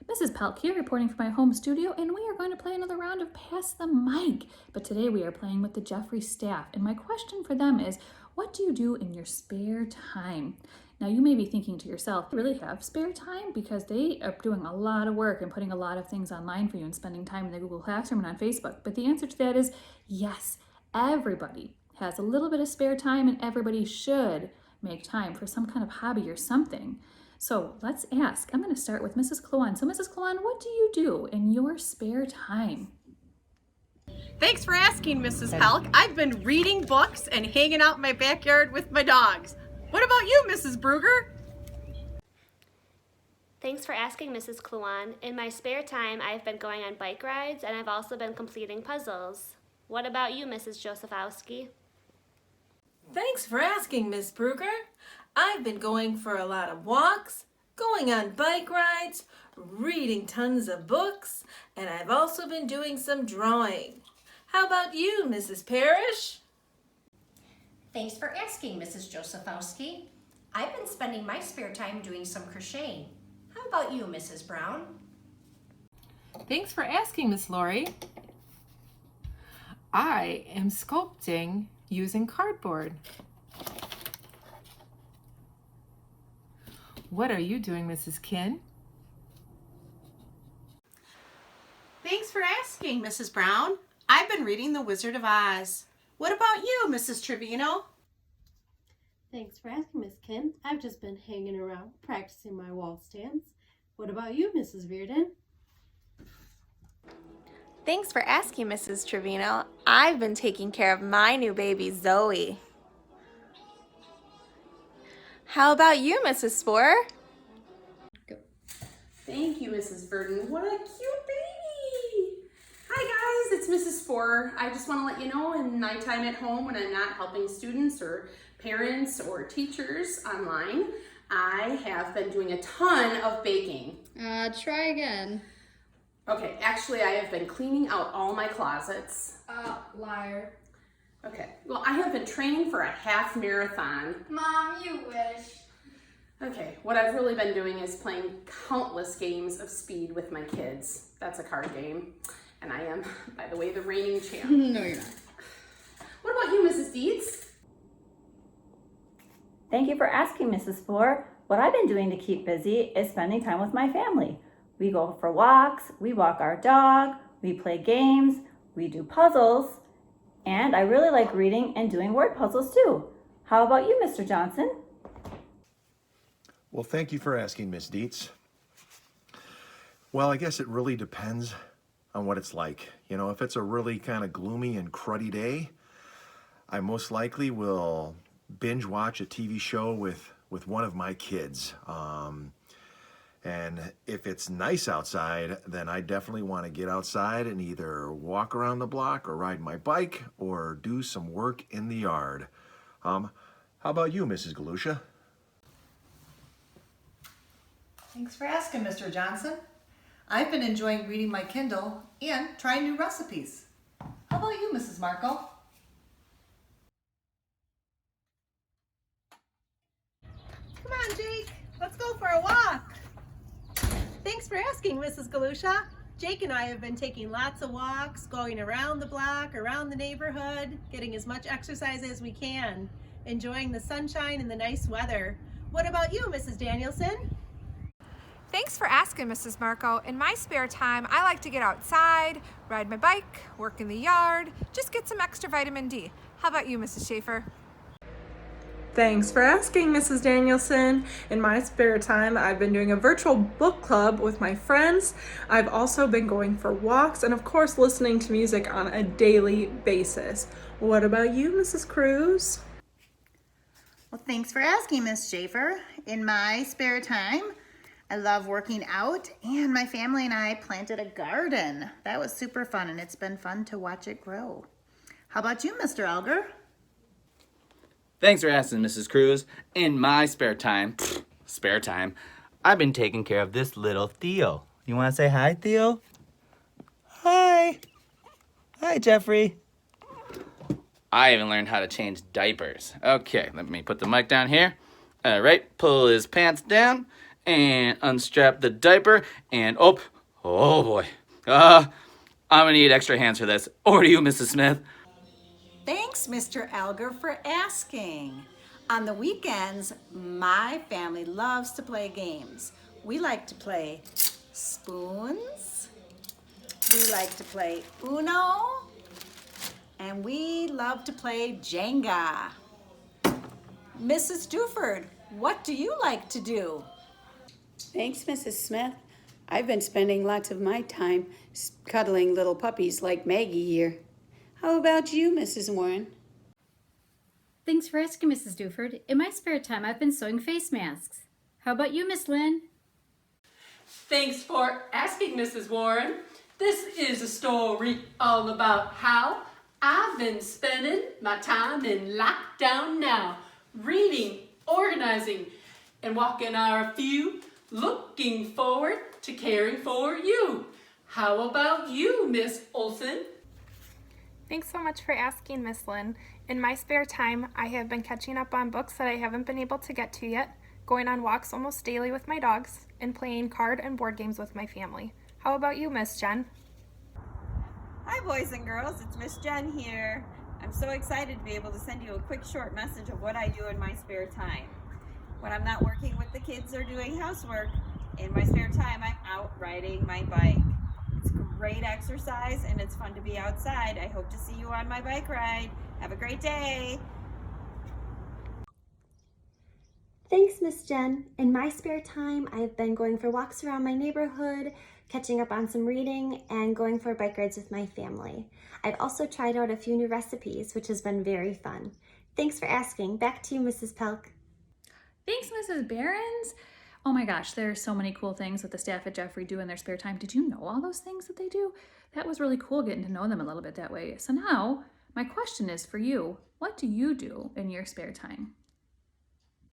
Mrs. Pelc here, reporting from my home studio, and we are going to play another round of Pass the Mic. But today we are playing with the Jeffery Staff, and my question for them is, what do you do in your spare time? Now you may be thinking to yourself, they really have spare time? Because they are doing a lot of work and putting a lot of things online for you and spending time in the Google Classroom and on Facebook. But the answer to that is yes, everybody has a little bit of spare time, and everybody should make time for some kind of hobby or something. So let's ask. I'm going to start with Mrs. Kluan. So Mrs. Kluan, what do you do in your spare time? Thanks for asking, Mrs. Pelc. I've been reading books and hanging out in my backyard with my dogs. What about you, Mrs. Bruger? Thanks for asking, Mrs. Kluan. In my spare time, I've been going on bike rides, and I've also been completing puzzles. What about you, Mrs. Josephowski? Thanks for asking, Miss Bruger. I've been going for a lot of walks, going on bike rides, reading tons of books, and I've also been doing some drawing. How about you, Mrs. Parrish? Thanks for asking, Mrs. Josephowski. I've been spending my spare time doing some crocheting. How about you, Mrs. Brown? Thanks for asking, Miss Lori. I am sculpting using cardboard. What are you doing, Mrs. Kin? Thanks for asking, Mrs. Brown. I've been reading The Wizard of Oz. What about you, Mrs. Trevino? Thanks for asking, Miss Kin. I've just been hanging around, practicing my wall stands. What about you, Mrs. Reardon? Thanks for asking, Mrs. Trevino. I've been taking care of my new baby, Zoe. How about you, Mrs. Sporer? Thank you, Mrs. Verdon. What a cute baby! Hi guys, it's Mrs. Sporer. I just want to let you know in my time at home when I'm not helping students or parents or teachers online, I have been doing a ton of baking. Try again. Okay, actually I have been cleaning out all my closets. Liar. Okay, well I have been training for a half marathon. Mom, you wish. Okay, what I've really been doing is playing countless games of speed with my kids. That's a card game. And I am, by the way, the reigning champ. No, you're not. What about you, Mrs. Dietz? Thank you for asking, Mrs. Sporer. What I've been doing to keep busy is spending time with my family. We go for walks, we walk our dog, we play games, we do puzzles, and I really like reading and doing word puzzles too. How about you, Mr. Johnson? Well, thank you for asking, Miss Dietz. Well, I guess it really depends on what it's like. You know, if it's a really kind of gloomy and cruddy day, I most likely will binge watch a TV show with one of my kids. And if it's nice outside, then I definitely want to get outside and either walk around the block or ride my bike or do some work in the yard. How about you, Mrs. Galusha? Thanks for asking, Mr. Johnson. I've been enjoying reading my Kindle and trying new recipes. How about you, Mrs. Markle? Come on, Jake. Let's go for a walk. Thanks for asking, Mrs. Galusha. Jake and I have been taking lots of walks, going around the block, around the neighborhood, getting as much exercise as we can, enjoying the sunshine and the nice weather. What about you, Mrs. Danielson? Thanks for asking, Mrs. Marco. In my spare time, I like to get outside, ride my bike, work in the yard, just get some extra vitamin D. How about you, Mrs. Schaefer? Thanks for asking, Mrs. Danielson. In my spare time, I've been doing a virtual book club with my friends. I've also been going for walks and, of course, listening to music on a daily basis. What about you, Mrs. Cruz? Well, thanks for asking, Miss Schaefer. In my spare time, I love working out, and my family and I planted a garden. That was super fun, and it's been fun to watch it grow. How about you, Mr. Elger? Thanks for asking, Mrs. Cruz. In my spare time, I've been taking care of this little Theo. You want to say hi, Theo? Hi. Hi, Jeffrey. I even learned how to change diapers. Okay, let me put the mic down here. All right, pull his pants down and unstrap the diaper, and oh boy. I'm gonna need extra hands for this. Over to you, Mrs. Smith. Thanks, Mr. Alger, for asking. On the weekends, my family loves to play games. We like to play spoons, we like to play Uno, and we love to play Jenga. Mrs. Duford, what do you like to do? Thanks, Mrs. Smith. I've been spending lots of my time cuddling little puppies like Maggie here. How about you, Mrs. Warren? Thanks for asking, Mrs. Duford. In my spare time, I've been sewing face masks. How about you, Miss Lynn? Thanks for asking, Mrs. Warren. This is a story all about how I've been spending my time in lockdown now, reading, organizing, and walking our few, looking forward to caring for you. How about you, Miss Olson? Thanks so much for asking, Miss Lynn. In my spare time, I have been catching up on books that I haven't been able to get to yet, going on walks almost daily with my dogs, and playing card and board games with my family. How about you, Miss Jen? Hi, boys and girls. It's Miss Jen here. I'm so excited to be able to send you a quick short message of what I do in my spare time. When I'm not working with the kids or doing housework, in my spare time, I'm out riding my bike. It's great exercise and it's fun to be outside. I hope to see you on my bike ride. Have a great day. Thanks, Miss Jen. In my spare time, I've been going for walks around my neighborhood, catching up on some reading, and going for bike rides with my family. I've also tried out a few new recipes, which has been very fun. Thanks for asking. Back to you, Mrs. Pelc. Thanks, Mrs. Behrens. Oh my gosh, there are so many cool things that the staff at Jeffrey do in their spare time. Did you know all those things that they do? That was really cool getting to know them a little bit that way. So now, my question is for you, what do you do in your spare time?